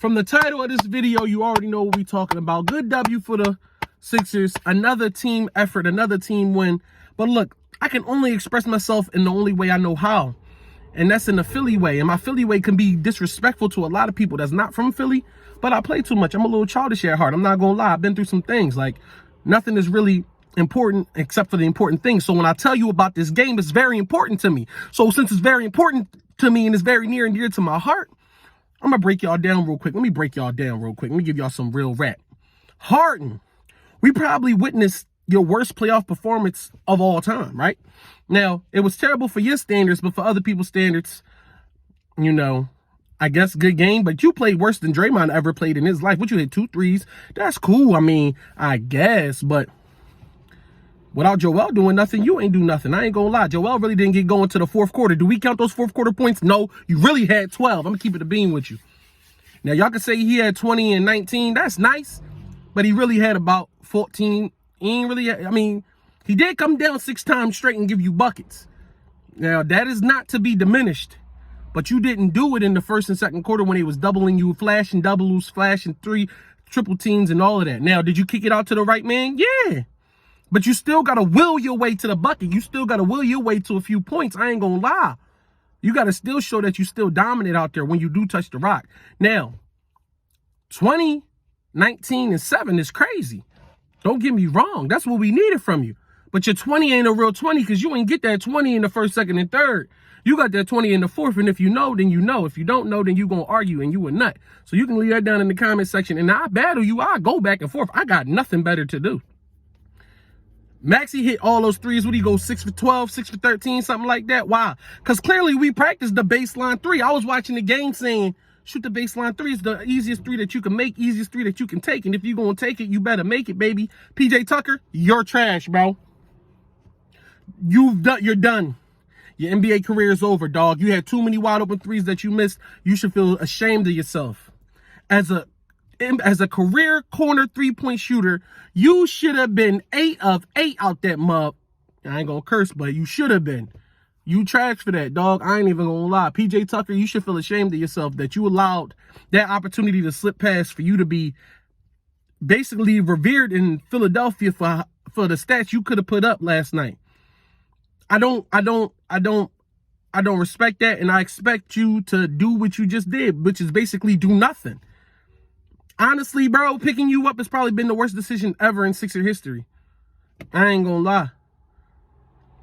From the title of this video, you already know what we're talking about. Good W for the Sixers. Another team effort, another team win. But look, I can only express myself in the only way I know how. And that's in the Philly way. And my Philly way can be disrespectful to a lot of people that's not from Philly. But I play too much. I'm a little childish at heart. I'm not going to lie. I've been through some things. Like, nothing is really important except for the important things. So when I tell you about this game, it's very important to me. So since it's very important to me and it's very near and dear to my heart, I'm going to break y'all down real quick. Let me break y'all down real quick. Let me give y'all some real rap. Harden, we probably witnessed your worst playoff performance of all time, right? Now, it was terrible for your standards, but for other people's standards, you know, I guess good game. But you played worse than Draymond ever played in his life. What, you hit 2 threes? That's cool. I mean, I guess, but without Joel doing nothing, you ain't do nothing. I ain't gonna lie. Joel really didn't get going to the fourth quarter. Do we count those fourth quarter points? No, you really had 12. I'm gonna keep it a beam with you. Now, y'all can say he had 20 and 19. That's nice, but he really had about 14. He ain't really, I mean, he did come down 6 times straight and give you buckets. Now, that is not to be diminished, but you didn't do it in the first and second quarter when he was doubling you, flashing doubles, flashing 3 triple teams and all of that. Now, did you kick it out to the right man? Yeah. But you still got to will your way to the bucket. You still got to will your way to a few points. I ain't going to lie. You got to still show that you still dominant out there when you do touch the rock. Now, 20, 19, and 7 is crazy. Don't get me wrong. That's what we needed from you. But your 20 ain't a real 20 because you ain't get that 20 in the first, second, and third. You got that 20 in the fourth, and if you know, then you know. If you don't know, then you going to argue, and you a nut. So you can leave that down in the comment section, and I battle you. I go back and forth. I got nothing better to do. Maxey hit all those threes. What do you go, 6 for 12, 6 for 13, something like that? Why? Because clearly we practiced the baseline 3. I was watching the game saying, shoot the baseline 3 is the easiest 3 that you can make, easiest 3 that you can take. And if you're going to take it, you better make it, baby. PJ Tucker, you're trash, bro. You're done. Your NBA career is over, dog. You had too many wide open threes that you missed. You should feel ashamed of yourself. As a career corner 3-point shooter, you should have been 8 of 8 out that mug. I ain't gonna curse, but you should have been. You trash for that, dog. I ain't even gonna lie. PJ Tucker, you should feel ashamed of yourself that you allowed that opportunity to slip past for you to be basically revered in Philadelphia for the stats you could have put up last night. I don't respect that, and I expect you to do what you just did, which is basically do nothing. Honestly, bro, picking you up has probably been the worst decision ever in Sixer history. I ain't gonna lie.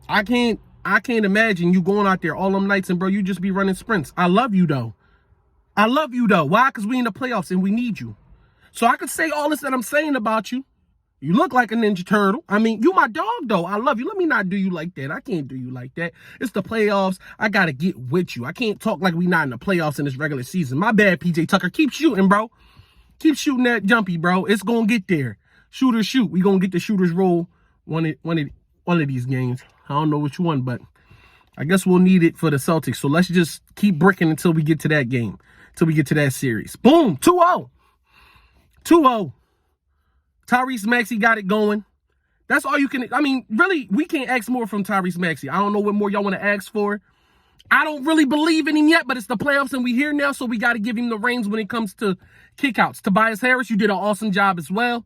I can't imagine you going out there all them nights and, bro, you just be running sprints. I love you, though. I love you, though. Why? Because we in the playoffs and we need you. So I could say all this that I'm saying about you. You look like a Ninja Turtle. I mean, you my dog, though. I love you. Let me not do you like that. I can't do you like that. It's the playoffs. I got to get with you. I can't talk like we not in the playoffs in this regular season. My bad, PJ Tucker. Keep shooting, bro. Keep shooting that jumpy, bro. It's going to get there. Shooters shoot. We going to get the shooters roll one of these games. I don't know which one, but I guess we'll need it for the Celtics. So let's just keep bricking until we get to that game, until we get to that series. Boom, 2-0. 2-0. Tyrese Maxey got it going. That's all you can, I mean, really, we can't ask more from Tyrese Maxey. I don't know what more y'all want to ask for. I don't really believe in him yet, but it's the playoffs and we here now, so we got to give him the reins when it comes to kickouts. Tobias Harris, you did an awesome job as well.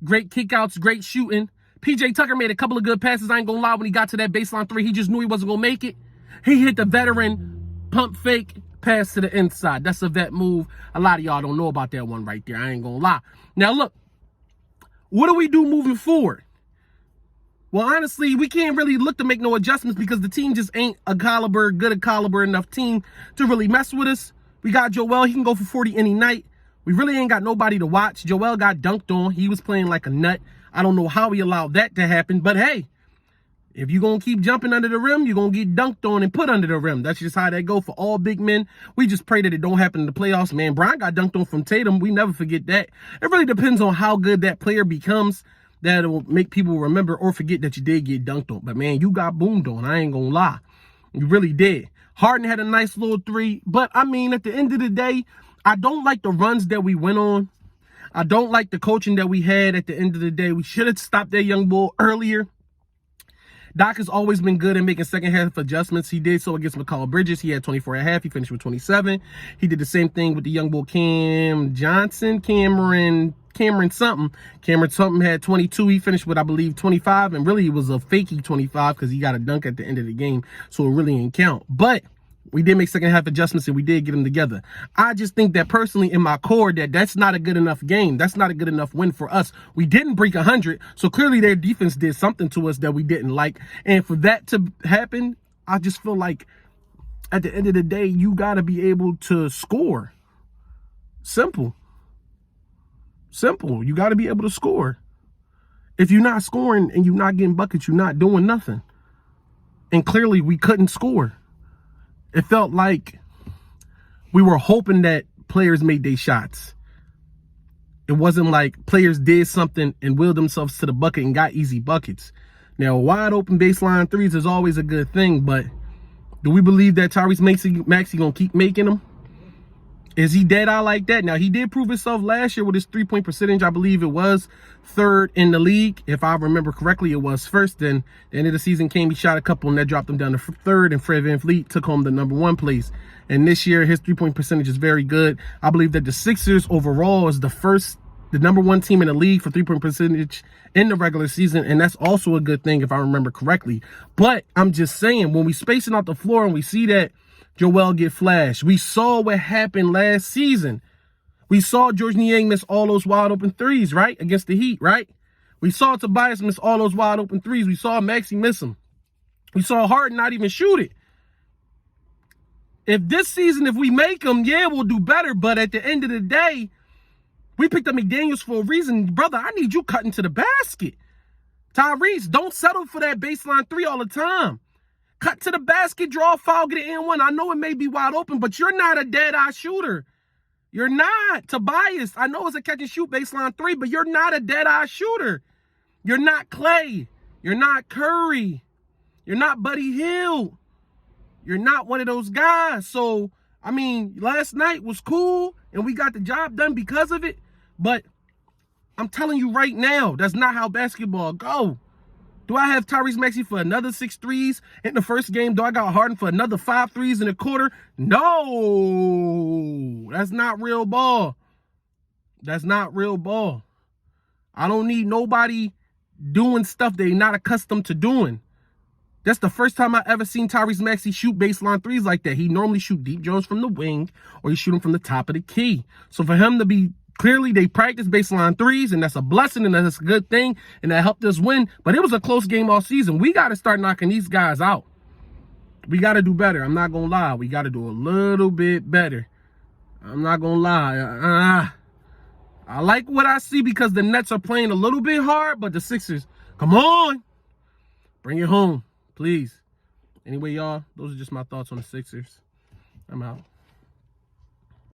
Great kickouts, great shooting. PJ Tucker made a couple of good passes. I ain't gonna lie, when he got to that baseline 3, he just knew he wasn't gonna make it. He hit the veteran pump fake pass to the inside. That's a vet move. A lot of y'all don't know about that one right there. I ain't gonna lie. Now look, what do we do moving forward? Well, honestly, we can't really look to make no adjustments because the team just ain't a good a caliber enough team to really mess with us. We got Joel. He can go for 40 any night. We really ain't got nobody to watch. Joel got dunked on. He was playing like a nut. I don't know how he allowed that to happen, but hey, if you're going to keep jumping under the rim, you're going to get dunked on and put under the rim. That's just how that go for all big men. We just pray that it don't happen in the playoffs, man. Brian got dunked on from Tatum. We never forget that. It really depends on how good that player becomes. That'll make people remember or forget that you did get dunked on. But, man, you got boomed on. I ain't going to lie. You really did. Harden had a nice little 3. But, I mean, at the end of the day, I don't like the runs that we went on. I don't like the coaching that we had at the end of the day. We should have stopped that young bull earlier. Doc has always been good at making second half adjustments. He did so against Mikal Bridges. He had 24 and a half. He finished with 27. He did the same thing with the young bull Cameron something had 22. He finished with, I believe, 25. And really, it was a fakey 25 because he got a dunk at the end of the game. So it really didn't count. But we did make second half adjustments and we did get them together. I just think that personally in my core that's not a good enough game. That's not a good enough win for us. We didn't break 100. So clearly their defense did something to us that we didn't like. And for that to happen, I just feel like at the end of the day, you got to be able to score. Simple. You got to be able to score. If you're not scoring and you're not getting buckets, you're not doing nothing. And clearly we couldn't score. It felt like we were hoping that players made their shots. It wasn't like players did something and willed themselves to the bucket and got easy buckets. Now, wide open baseline threes is always a good thing, but do we believe that Tyrese Maxey gonna keep making them? Is he dead eye like that? Now, he did prove himself last year with his three-point percentage. I believe it was third in the league. If I remember correctly, it was first. Then the end of the season came, he shot a couple, and that dropped him down to third, and Fred VanVleet took home the #1 place. And this year, his three-point percentage is very good. I believe that the Sixers overall is the #1 team in the league for three-point percentage in the regular season, and that's also a good thing if I remember correctly. But I'm just saying, when we spacing out the floor and we see that Joel get flashed, we saw what happened last season. We saw Georges Niang miss all those wide open threes, right? Against the Heat, right? We saw Tobias miss all those wide open threes. We saw Maxey miss them. We saw Harden not even shoot it. If this season, if we make them, yeah, we'll do better. But at the end of the day, we picked up McDaniels for a reason. Brother, I need you cutting to the basket. Tyrese, don't settle for that baseline three all the time. Cut to the basket, draw a foul, get an N1. I know it may be wide open, but you're not a dead-eye shooter. You're not. Tobias, I know it's a catch-and-shoot baseline three, but you're not a dead-eye shooter. You're not Clay. You're not Curry. You're not Buddy Hield. You're not one of those guys. So, I mean, last night was cool, and we got the job done because of it, but I'm telling you right now, that's not how basketball go. Do I have Tyrese Maxey for another 6 threes in the first game? Do I got Harden for another 5 threes in a quarter? No, that's not real ball. That's not real ball. I don't need nobody doing stuff they're not accustomed to doing. That's the first time I ever seen Tyrese Maxey shoot baseline threes like that. He normally shoot deep Jones from the wing or he shoot them from the top of the key. So for him to be clearly, they practice baseline threes, and that's a blessing, and that's a good thing, and that helped us win. But it was a close game all season. We got to start knocking these guys out. We got to do better. I'm not going to lie. We got to do a little bit better. I'm not going to lie. I like what I see because the Nets are playing a little bit hard, but the Sixers, come on. Bring it home, please. Anyway, y'all, those are just my thoughts on the Sixers. I'm out.